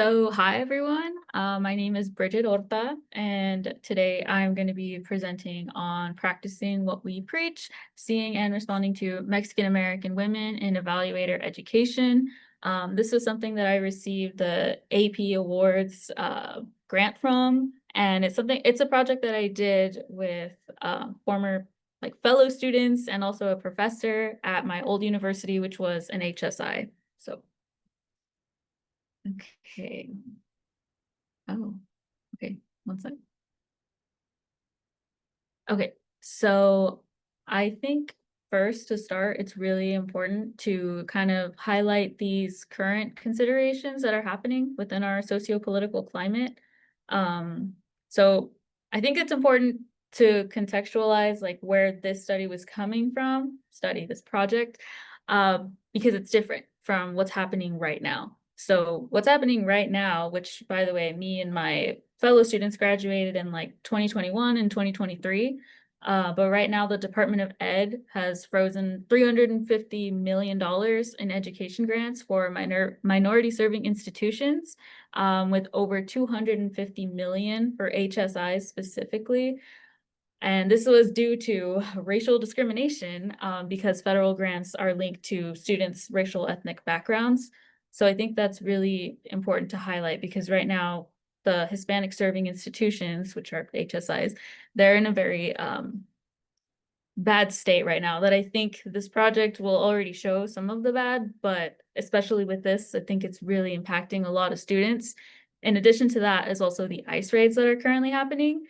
So, hi everyone. My name is Bridget Horta, and today I'm going to be presenting on practicing what we preach, seeing and responding to Mexican American women in evaluator education. This was something that I received the AP Awards grant from, and it's a project that I did with former fellow students and also a professor at my old university, which was an HSI. So, okay. Oh, okay. One sec. Okay, so I think first to start, it's really important to kind of highlight these current considerations that are happening within our socio-political climate. Um, so I think it's important to contextualize like where this study was coming from, this project, because it's different from what's happening right now. So what's happening right now, which by the way, me and my fellow students graduated in like 2021 and 2023. But right now the Department of Ed has frozen $350 million in education grants for minority serving institutions, with over 250 million for HSIs specifically. And this was due to racial discrimination, because federal grants are linked to students' racial ethnic backgrounds. So I think that's really important to highlight because right now the Hispanic serving institutions, which are HSIs, they're in a very bad state right now that I think this project will already show some of the bad, but especially with this, I think it's really impacting a lot of students. In addition to that is also the ICE raids that are currently happening.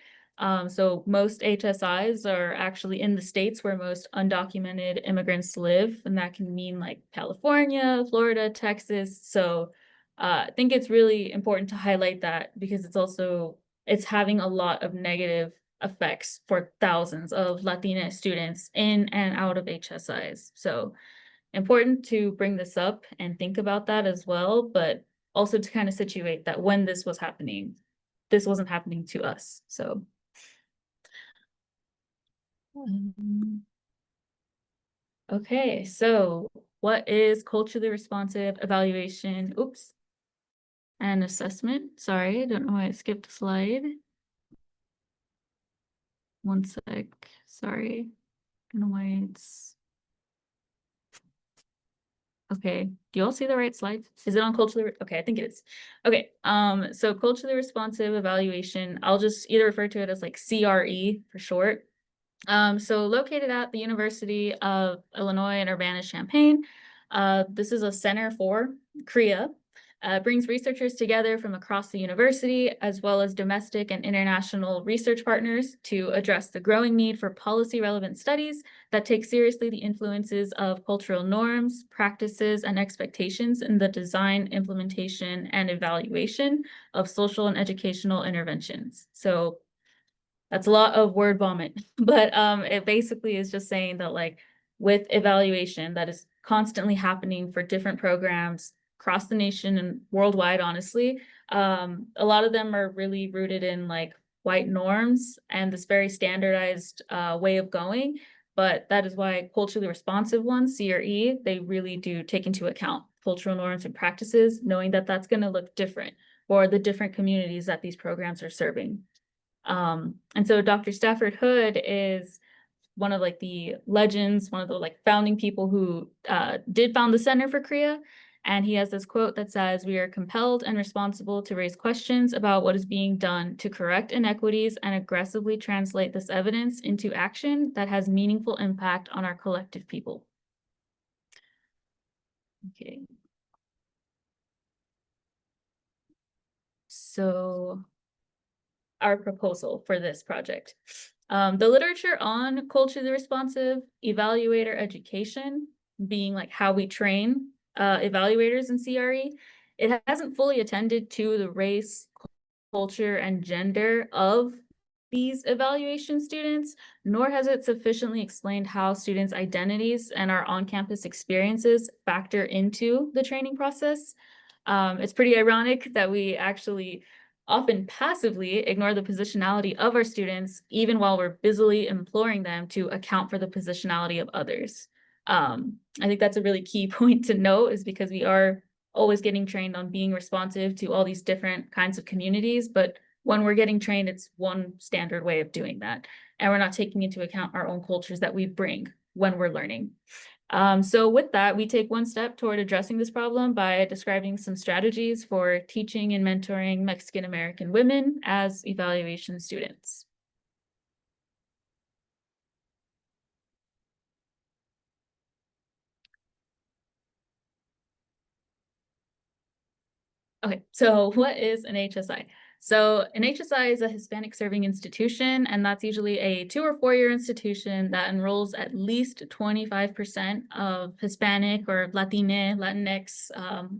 So most HSIs are actually in the states where most undocumented immigrants live, and that can mean like California, Florida, Texas. So I think it's really important to highlight that because it's having a lot of negative effects for thousands of Latina students in and out of HSIs. So important to bring this up and think about that as well, but also to kind of situate that when this was happening, this wasn't happening to us. So okay, so what is culturally responsive evaluation? Oops. And assessment. Sorry, I don't know why I skipped a slide. One sec. Sorry. I don't know why it's okay. Do you all see the right slide? Is it on culturally? Okay, I think it is. Okay. So culturally responsive evaluation, I'll just either refer to it as like CRE for short. So located at the University of Illinois in Urbana-Champaign, this is a center for CREA. Brings researchers together from across the university, as well as domestic and international research partners to address the growing need for policy-relevant studies that take seriously the influences of cultural norms, practices, and expectations in the design, implementation, and evaluation of social and educational interventions. So that's a lot of word vomit, but it basically is just saying that like with evaluation that is constantly happening for different programs across the nation and worldwide, honestly, a lot of them are really rooted in like white norms and this very standardized way of going. But that is why culturally responsive ones, CRE, they really do take into account cultural norms and practices, knowing that that's going to look different for the different communities that these programs are serving. And so Dr. Stafford Hood is one of like the legends, one of the like founding people who did found the Center for CREA. And he has this quote that says, "We are compelled and responsible to raise questions about what is being done to correct inequities and aggressively translate this evidence into action that has meaningful impact on our collective people." Okay. So our proposal for this project. The literature on culturally responsive evaluator education, being like how we train evaluators in CRE, it hasn't fully attended to the race, culture, and gender of these evaluation students, nor has it sufficiently explained how students' identities and our on-campus experiences factor into the training process. It's pretty ironic that we actually often passively ignore the positionality of our students, even while we're busily imploring them to account for the positionality of others. I think that's a really key point to note is because we are always getting trained on being responsive to all these different kinds of communities, but when we're getting trained, it's one standard way of doing that. And we're not taking into account our own cultures that we bring when we're learning. So with that, we take one step toward addressing this problem by describing some strategies for teaching and mentoring Mexican American women as evaluation students. Okay, so what is an HSI? So an HSI is a Hispanic serving institution, and that's usually a 2 or 4 year institution that enrolls at least 25% of Hispanic or Latinx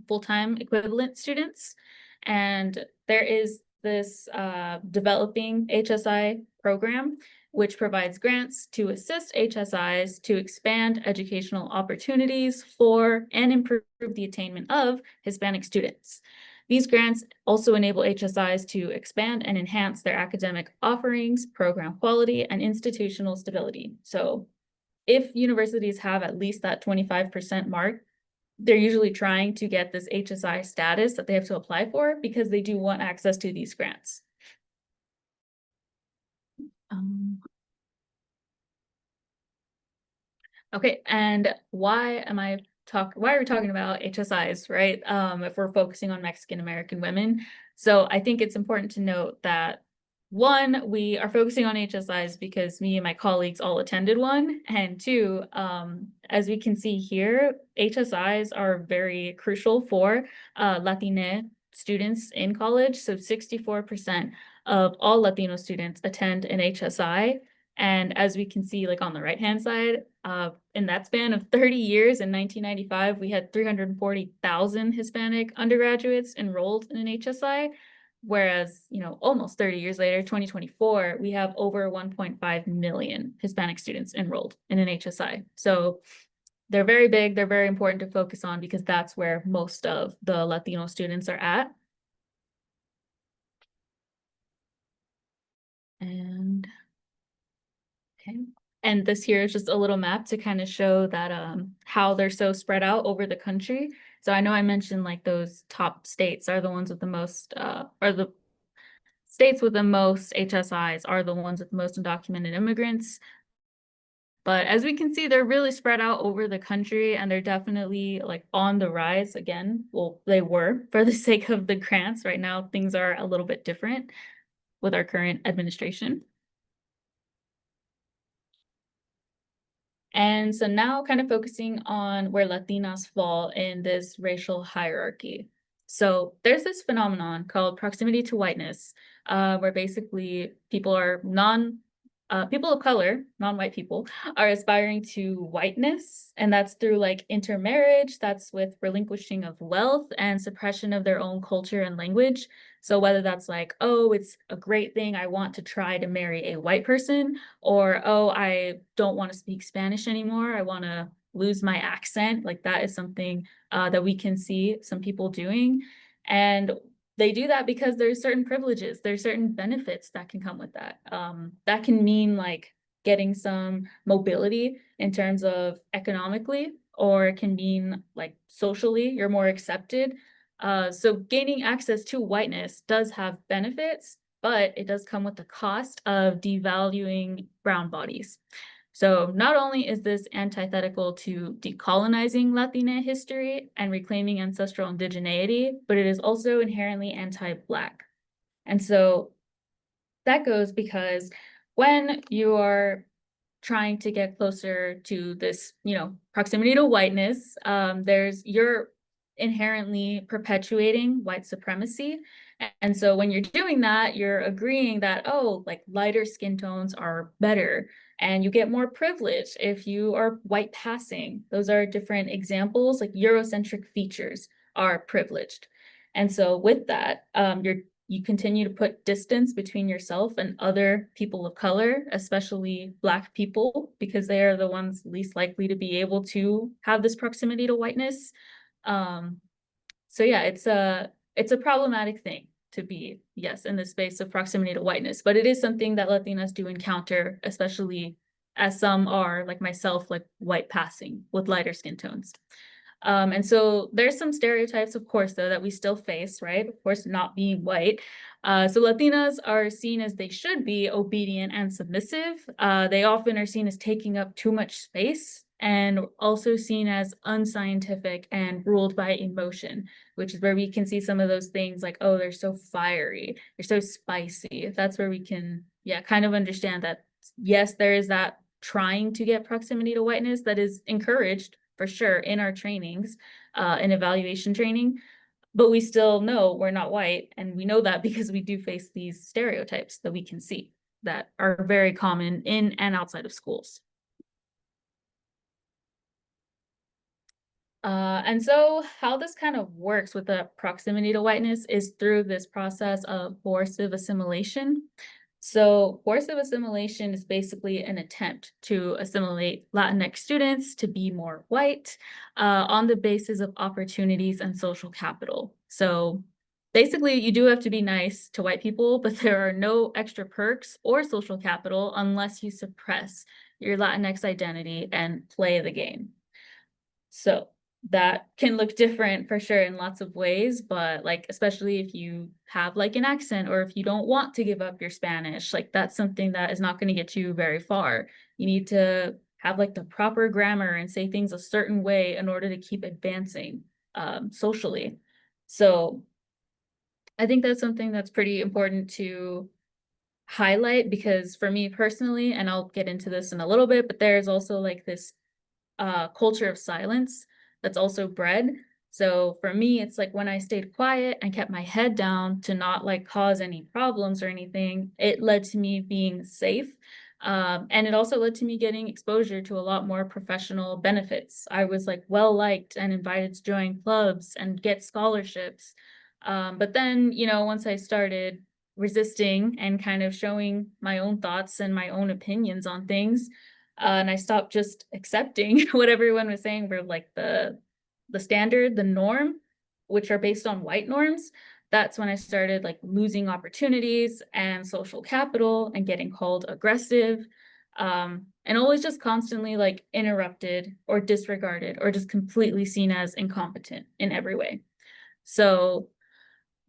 full-time equivalent students. And there is this developing HSI program, which provides grants to assist HSIs to expand educational opportunities for and improve the attainment of Hispanic students. These grants also enable HSIs to expand and enhance their academic offerings, program quality, and institutional stability. So if universities have at least that 25% mark, they're usually trying to get this HSI status that they have to apply for because they do want access to these grants. Okay, and why are we talking about HSIs, right? If we're focusing on Mexican American women. So I think it's important to note that one, we are focusing on HSIs because me and my colleagues all attended one. And two, as we can see here, HSIs are very crucial for Latina students in college. So 64% of all Latino students attend an HSI. And as we can see, like on the right-hand side, in that span of 30 years in 1995, we had 340,000 Hispanic undergraduates enrolled in an HSI. Whereas, almost 30 years later, 2024, we have over 1.5 million Hispanic students enrolled in an HSI. So they're very big, they're very important to focus on because that's where most of the Latino students are at. And okay. And this here is just a little map to kind of show that how they're so spread out over the country. So I know I mentioned like those top states are the ones with the most, or the states with the most HSIs are the ones with the most undocumented immigrants. But as we can see, they're really spread out over the country and they're definitely like on the rise again. Well, they were for the sake of the grants. Right now, things are a little bit different with our current administration. And so now kind of focusing on where Latinas fall in this racial hierarchy. So there's this phenomenon called proximity to whiteness, where basically people of color, non-white people, are aspiring to whiteness, and that's through like intermarriage, that's with relinquishing of wealth and suppression of their own culture and language. So whether that's like, oh, it's a great thing, I want to try to marry a white person, or, oh, I don't want to speak Spanish anymore, I want to lose my accent, like that is something that we can see some people doing. And they do that because there's certain privileges, there's certain benefits that can come with that. That can mean like getting some mobility in terms of economically, or it can mean like socially, you're more accepted. So gaining access to whiteness does have benefits, but it does come with the cost of devaluing brown bodies. So not only is this antithetical to decolonizing Latina history and reclaiming ancestral indigeneity, but it is also inherently anti-Black. And so that goes because when you are trying to get closer to this, proximity to whiteness, you're inherently perpetuating white supremacy. And so when you're doing that, you're agreeing that, oh, like lighter skin tones are better and you get more privilege if you are white passing. Those are different examples, like Eurocentric features are privileged. And so with that, you continue to put distance between yourself and other people of color, especially Black people, because they are the ones least likely to be able to have this proximity to whiteness. So yeah, it's a problematic thing to be, yes, in the space of proximity to whiteness, but it is something that Latinas do encounter, especially as some are, like myself, like white passing with lighter skin tones. And so there's some stereotypes, of course, though, that we still face, right? Of course, not being white. So Latinas are seen as they should be obedient and submissive. They often are seen as taking up too much space and also seen as unscientific and ruled by emotion, which is where we can see some of those things like, oh, they're so fiery, they're so spicy. That's where we can, yeah, kind of understand that, yes, there is that trying to get proximity to whiteness that is encouraged for sure in our trainings, in evaluation training, but we still know we're not white. And we know that because we do face these stereotypes that we can see that are very common in and outside of schools. And so how this kind of works with the proximity to whiteness is through this process of coercive assimilation. So coercive assimilation is basically an attempt to assimilate Latinx students to be more white on the basis of opportunities and social capital. So basically, you do have to be nice to white people, but there are no extra perks or social capital unless you suppress your Latinx identity and play the game. So that can look different for sure in lots of ways, but like, especially if you have like an accent or if you don't want to give up your Spanish, like that's something that is not going to get you very far. You need to have like the proper grammar and say things a certain way in order to keep advancing socially. So I think that's something that's pretty important to highlight because for me personally, and I'll get into this in a little bit, but there's also like this culture of silence that's also bred. So for me, it's like when I stayed quiet and kept my head down to not like cause any problems or anything, it led to me being safe. And it also led to me getting exposure to a lot more professional benefits. I was like well liked and invited to join clubs and get scholarships. But then, once I started resisting and kind of showing my own thoughts and my own opinions on things, and I stopped just accepting what everyone was saying were like the standard, the norm, which are based on white norms. That's when I started like losing opportunities and social capital and getting called aggressive, and always just constantly like interrupted or disregarded or just completely seen as incompetent in every way. So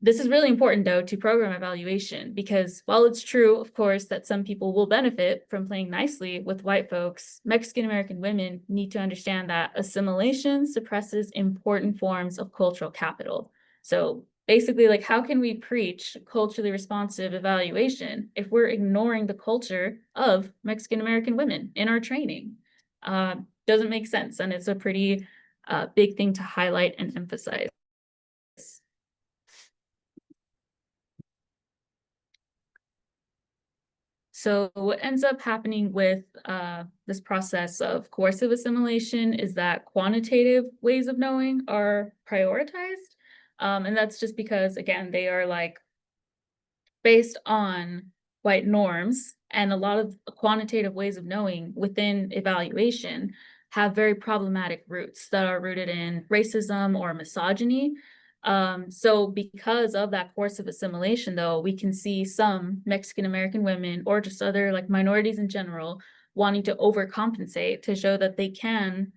this is really important, though, to program evaluation, because while it's true, of course, that some people will benefit from playing nicely with white folks, Mexican American women need to understand that assimilation suppresses important forms of cultural capital. So basically, like, how can we preach culturally responsive evaluation if we're ignoring the culture of Mexican American women in our training? Doesn't make sense, and it's a pretty big thing to highlight and emphasize. So what ends up happening with this process of coercive assimilation is that quantitative ways of knowing are prioritized. And that's just because, again, they are like based on white norms, and a lot of quantitative ways of knowing within evaluation have very problematic roots that are rooted in racism or misogyny. So because of that course of assimilation, though, we can see some Mexican American women or just other like minorities in general wanting to overcompensate to show that they can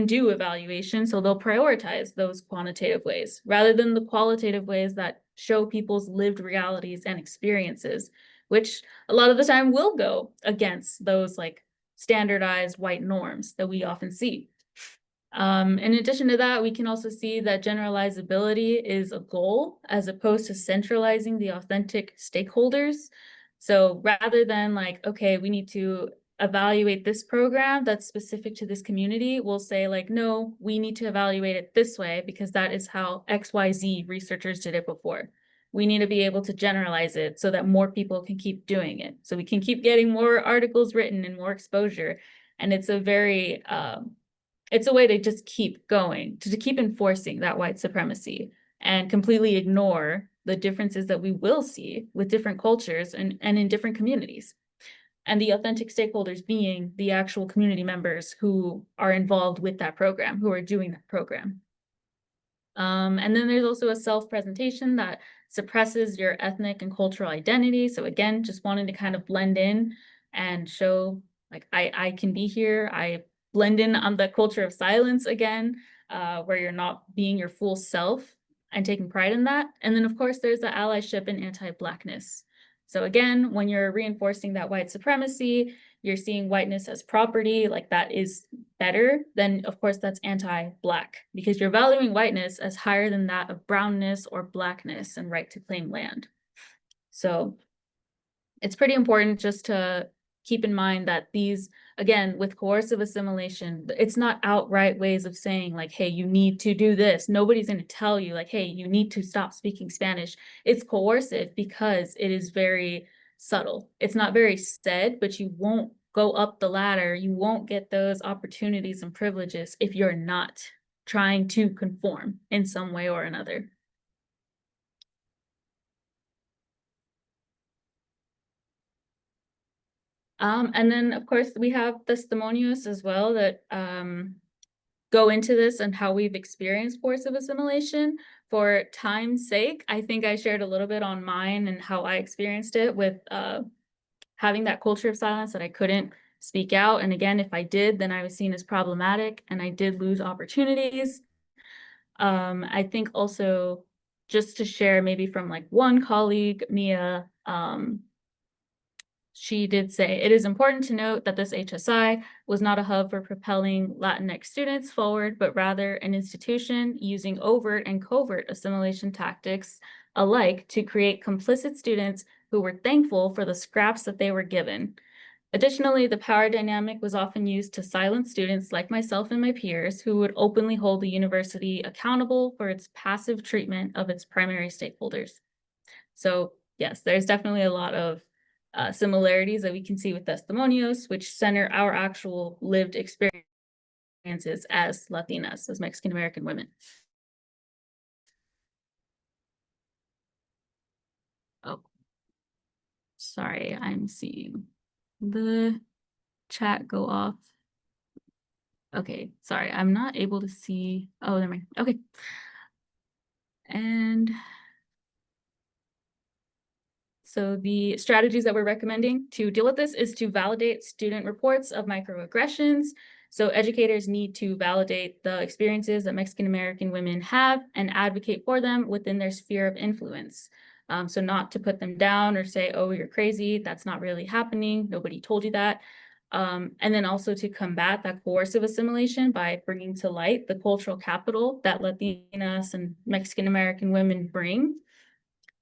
do evaluation, so they'll prioritize those quantitative ways rather than the qualitative ways that show people's lived realities and experiences, which a lot of the time will go against those like standardized white norms that we often see. In addition to that, we can also see that generalizability is a goal as opposed to centralizing the authentic stakeholders. So rather than like, okay, we need to evaluate this program that's specific to this community, we'll say like, no, we need to evaluate it this way because that is how XYZ researchers did it before. We need to be able to generalize it so that more people can keep doing it. So we can keep getting more articles written and more exposure. And it's a way to just keep going, to keep enforcing that white supremacy and completely ignore the differences that we will see with different cultures and in different communities. And the authentic stakeholders being the actual community members who are involved with that program, who are doing that program. And then there's also a self-presentation that suppresses your ethnic and cultural identity. So again, just wanting to kind of blend in and show like I can be here. I blend in on the culture of silence again. where you're not being your full self and taking pride in that. And then, of course, there's the allyship and anti-Blackness. So again, when you're reinforcing that white supremacy, you're seeing whiteness as property, like that is better, then of course that's anti-Black, because you're valuing whiteness as higher than that of brownness or Blackness and right to claim land. So it's pretty important just to keep in mind that these, again, with coercive assimilation, it's not outright ways of saying like, hey, you need to do this. Nobody's going to tell you like, hey, you need to stop speaking Spanish. It's coercive because it is very subtle. It's not very said, but you won't go up the ladder. You won't get those opportunities and privileges if you're not trying to conform in some way or another. And then, of course, we have testimonios as well that go into this and how we've experienced coercive assimilation. For time's sake, I think I shared a little bit on mine and how I experienced it with having that culture of silence that I couldn't speak out. And again, if I did, then I was seen as problematic and I did lose opportunities. I think also just to share maybe from like one colleague, Mia, she did say, it is important to note that this HSI was not a hub for propelling Latinx students forward, but rather an institution using overt and covert assimilation tactics alike to create complicit students who were thankful for the scraps that they were given. Additionally, the power dynamic was often used to silence students like myself and my peers who would openly hold the university accountable for its passive treatment of its primary stakeholders. So yes, there's definitely a lot of similarities that we can see with testimonios, which center our actual lived experiences as Latinas, as Mexican American women. Oh, sorry, I'm seeing the chat go off. Okay, sorry, I'm not able to see. Oh, never mind. Okay. And so the strategies that we're recommending to deal with this is to validate student reports of microaggressions. So educators need to validate the experiences that Mexican American women have and advocate for them within their sphere of influence. So not to put them down or say, oh, you're crazy, that's not really happening, nobody told you that. And then also to combat that coercive assimilation by bringing to light the cultural capital that Latinas and Mexican American women bring,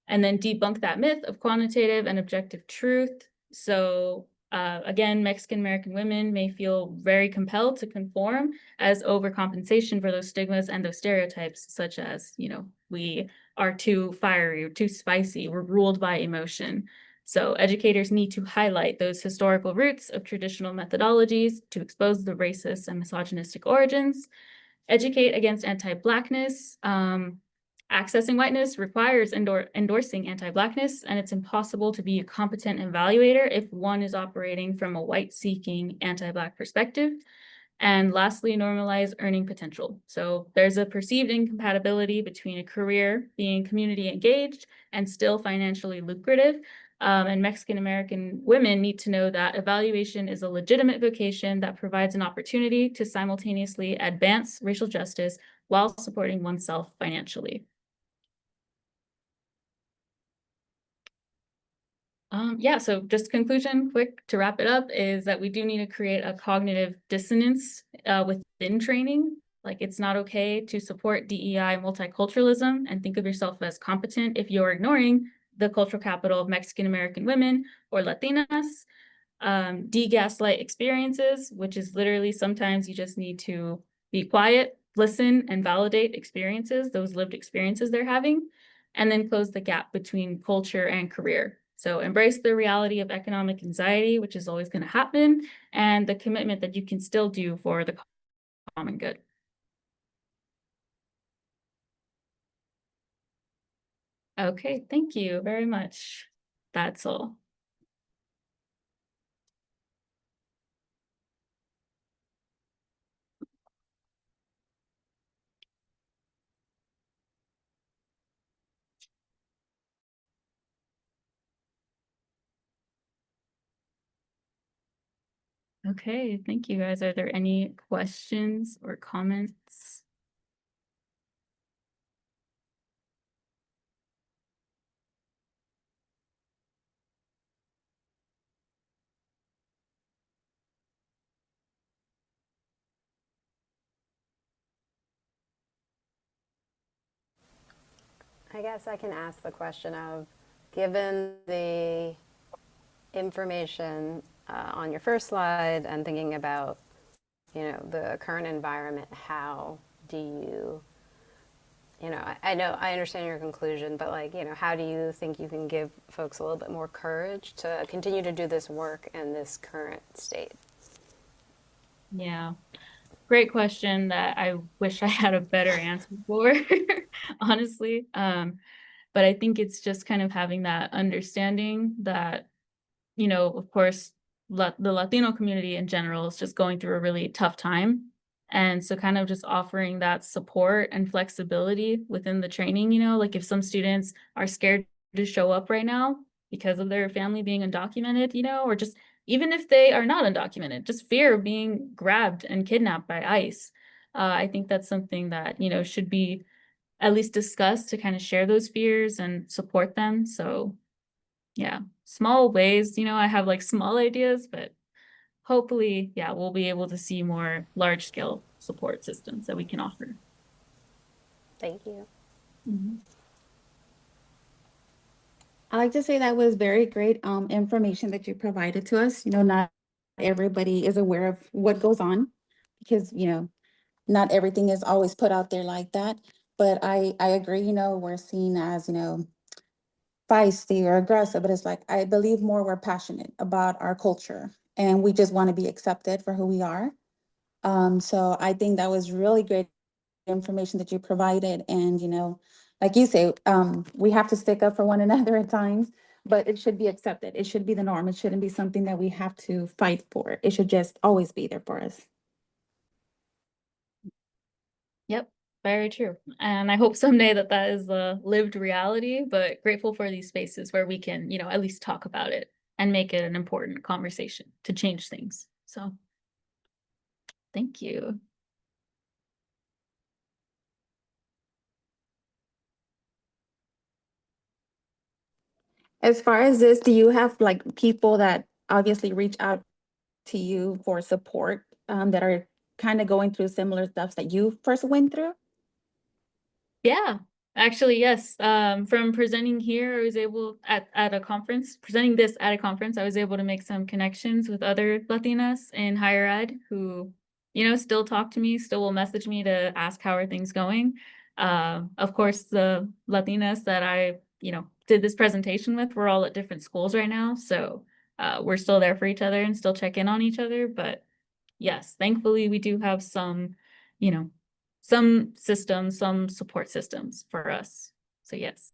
and then debunk that myth of quantitative and objective truth. So again, Mexican American women may feel very compelled to conform as overcompensation for those stigmas and those stereotypes, such as, you know, we are too fiery or too spicy, we're ruled by emotion. So educators need to highlight those historical roots of traditional methodologies to expose the racist and misogynistic origins, educate against anti-Blackness. Accessing whiteness requires endorsing anti-Blackness, and it's impossible to be a competent evaluator if one is operating from a white-seeking anti-Black perspective. And lastly, normalize earning potential. So there's a perceived incompatibility between a career being community engaged and still financially lucrative. And Mexican American women need to know that evaluation is a legitimate vocation that provides an opportunity to simultaneously advance racial justice while supporting oneself financially. Yeah, so just conclusion, quick to wrap it up, is that we do need to create a cognitive dissonance within training. Like, it's not okay to support DEI multiculturalism and think of yourself as competent if you're ignoring the cultural capital of Mexican American women or Latinas. De-gaslight experiences, which is literally sometimes you just need to be quiet, listen, and validate experiences, those lived experiences they're having, and then close the gap between culture and career. So embrace the reality of economic anxiety, which is always going to happen, and the commitment that you can still do for the common good. Okay, thank you very much. That's all. Okay, thank you guys. Are there any questions or comments? I guess I can ask the question of, given the information on your first slide and thinking about, the current environment, how do you, I know, I understand your conclusion, but like, how do you think you can give folks a little bit more courage to continue to do this work in this current state? Yeah. Great question that I wish I had a better answer for, honestly. But I think it's just kind of having that understanding that, of course, the Latino community in general is just going through a really tough time. And so kind of just offering that support and flexibility within the training, like if some students are scared to show up right now because of their family being undocumented, or just even if they are not undocumented, just fear of being grabbed and kidnapped by ICE. I think that's something that, should be at least discussed to kind of share those fears and support them. So yeah, small ways, I have like small ideas, but hopefully, yeah, we'll be able to see more large scale support systems that we can offer. Thank you. Mhm. I like to say that was very great information that you provided to us. Not everybody is aware of what goes on because, not everything is always put out there like that. But I agree, we're seen as, feisty or aggressive, but it's like I believe more we're passionate about our culture and we just want to be accepted for who we are. So I think that was really great information that you provided. And, like you say, we have to stick up for one another at times, but it should be accepted. It should be the norm. It shouldn't be something that we have to fight for. It should just always be there for us. Yep, very true. And I hope someday that that is a lived reality, but grateful for these spaces where we can, at least talk about it and make it an important conversation to change things. So thank you. As far as this, do you have like people that obviously reach out to you for support that are kind of going through similar stuff that you first went through? Yeah, actually, yes. From presenting here, I was able at a conference, presenting this at a conference, I was able to make some connections with other Latinas in higher ed who, still talk to me, still will message me to ask how are things going. Of course, the Latinas that I, did this presentation with, we're all at different schools right now, so we're still there for each other and still check in on each other. But yes, thankfully, we do have some, you know, some systems, some support systems for us. So yes.